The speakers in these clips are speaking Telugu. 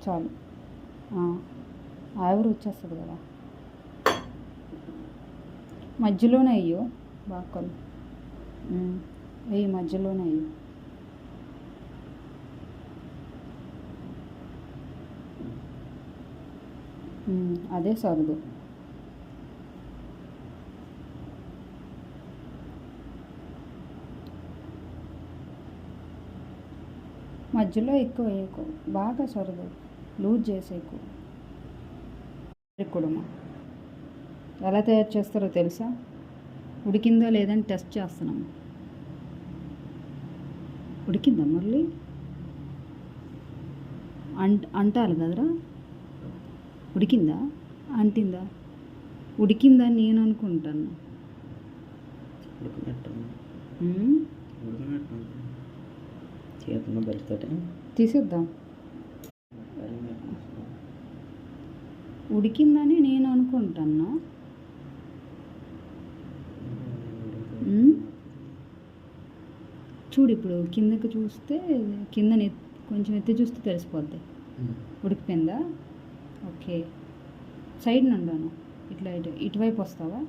చాలు. ఆవిరి వచ్చేస్తుంది కదా. మధ్యలోనే అయ్యో బాక్కలు వెయ్యి, మధ్యలోనే అయ్యో. అదే సరదు. మధ్యలో ఎక్కువ వేయకు, బాగా సరదు, లూజ్ చేసేకు. కుడుమ ఎలా తయారు చేస్తారో తెలుసా? ఉడికిందా లేదని టెస్ట్ చేస్తున్నాము. ఉడికిందా మురళి? అంటారు కదరా, ఉడికిందా అంటిందా? ఉడికిందని నేను అనుకుంటాను. తీసేద్దాం. ఉడికిందని నేను అనుకుంటాను. చూడు ఇప్పుడు కిందకి చూస్తే, కింద కొంచెం ఎత్తి చూస్తే తెలిసిపోద్ది ఉడికిపోయిందా. ఓకే, సైడ్ నుండాను, ఇట్లా ఇటువైపు వస్తావా?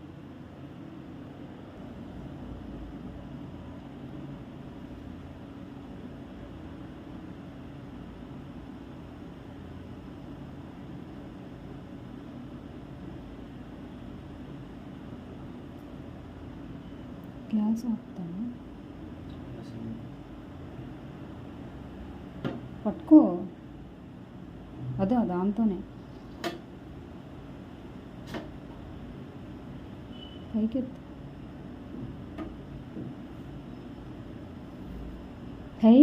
గ్యాస్ ఆపుతాను. పట్టుకో, అదే దాంతోనే పైకెత్తు. హై,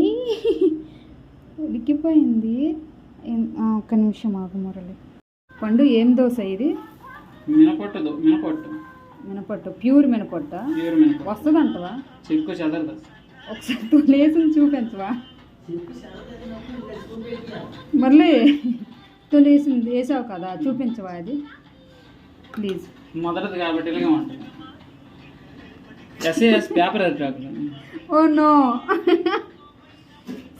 ఉడికిపోయింది. ఒక్క నిమిషం ఆగు మురళి. పండు ఏం దోశ ఇది? మినపట్టు, ప్యూర్ మినపట్ట వస్తుంది అంటవా? ఒకసారి తొలేసి చూపించవా? మళ్ళీ తొలేసింది వేసావు కదా, చూపించవా అది ప్లీజ్? మొదటిది కాబట్టి పేపర్. Oh no.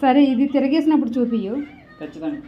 సరే ఇది తిరిగేసినప్పుడు చూపియు. ఖచ్చితంగా.